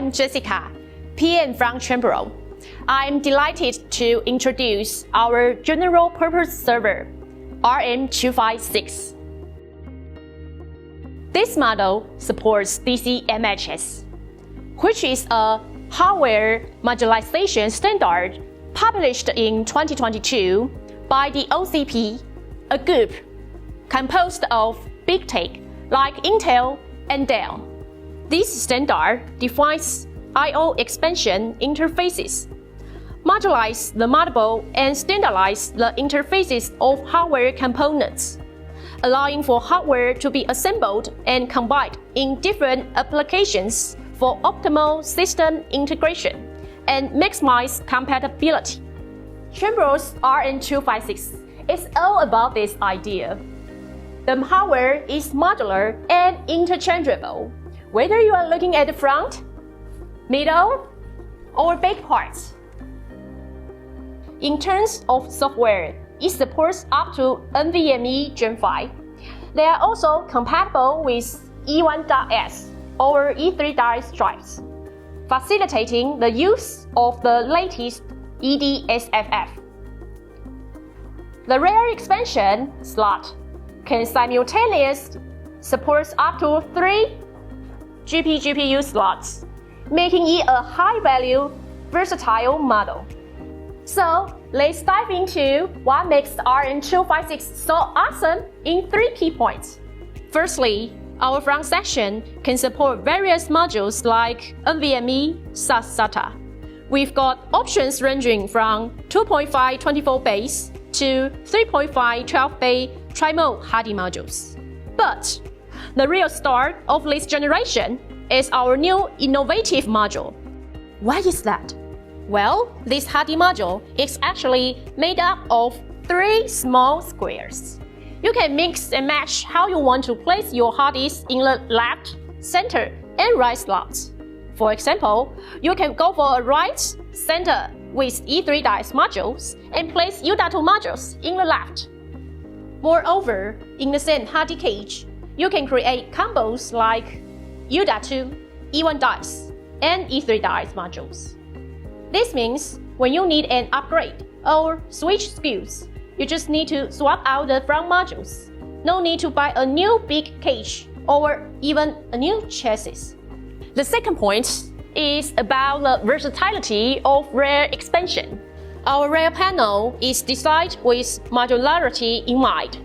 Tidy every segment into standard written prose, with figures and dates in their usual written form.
I'm Jessica, PM from CHENBRO. I'm delighted to introduce our general-purpose server, RM256. This model supports DC-MHS, which is a hardware modularization standard published in 2022 by the OCP, a group composed of big tech like Intel and Dell. This standard defines I/O expansion interfaces, modularizes the multiple and standardizes the interfaces of hardware components, allowing for hardware to be assembled and combined in different applications for optimal system integration and maximize compatibility. CHENBRO's RM256 is all about this idea. The hardware is modular and interchangeable, whether you are looking at the front, middle, or back parts. In terms of software, it supports up to NVMe Gen 5. They are also compatible with E1.S or E3.S drives, facilitating the use of the latest EDSFF. The rear expansion slot can simultaneously support up to 3 GPGPU slots, making it a high-value, versatile model. So, let's dive into what makes RM256 so awesome in 3 key points. Firstly, our front section can support various modules like NVMe, SATA. We've got options ranging from 2.5 24-bay to 3.5 12-bay tri-mode hardy modules. But the real star of this generation is our new innovative module. Why is that? Well, this hardy module is actually made up of 3 small squares. You can mix and match how you want to place your hard disk in the left, center, and right slots. For example, you can go for a right center with E3.S modules and place U.2 modules in the left. Moreover, in the same hard disk cage, you can create combos like U.2, E1.S, and E3.S modules. This means when you need an upgrade or switch speeds, you just need to swap out the front modules. No need to buy a new big cage or even a new chassis. The second point is about the versatility of rear expansion. Our rear panel is designed with modularity in mind.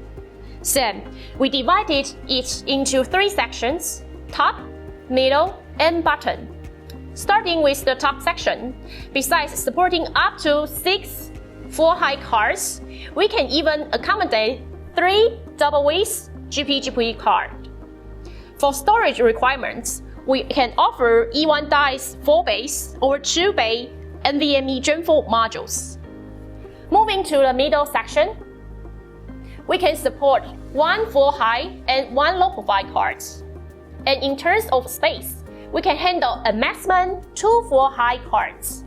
So, we divided it into 3 sections: top, middle, and bottom. Starting with the top section, besides supporting up to 6 full-height cards, we can even accommodate 3 double-width GPGPU cards. For storage requirements, we can offer E1.S 4-bay or 2-bay NVMe Gen 4 modules. Moving to the middle section, we can support 1 full-height and 1 low-profile cards. And in terms of space, we can handle a maximum 2 full-height cards.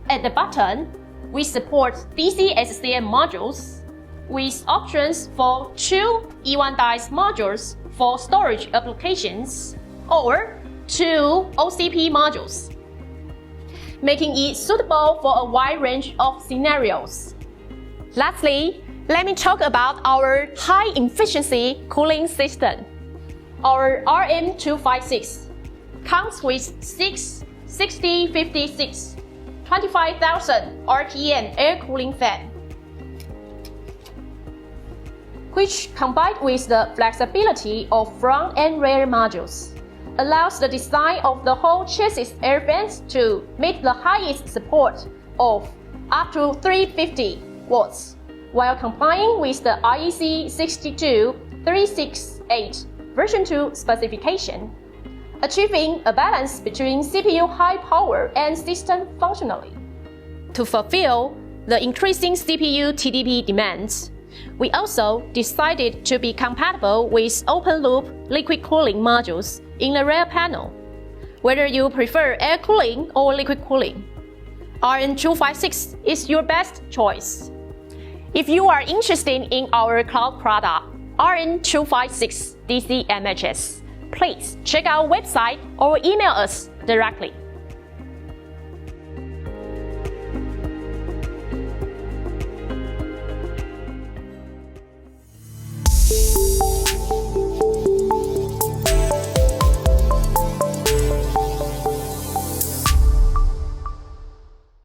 At the bottom, we support DC SCM modules with options for 2 E1.S modules for storage applications or 2 OCP modules, making it suitable for a wide range of scenarios. Lastly, let me talk about our high-efficiency cooling system. Our RM256 comes with 6 6056 25,000 RPM air cooling fan, which combined with the flexibility of front and rear modules, allows the design of the whole chassis air fans to meet the highest support of up to 350 watts, while complying with the IEC 62368 version 2 specification, achieving a balance between CPU high power and system functionality. To fulfill the increasing CPU TDP demands, we also decided to be compatible with open-loop liquid cooling modules in the rear panel, whether you prefer air cooling or liquid cooling. RM256 is your best choice. If you are interested in our cloud product, RM256 DC-MHS, please check our website or email us directly.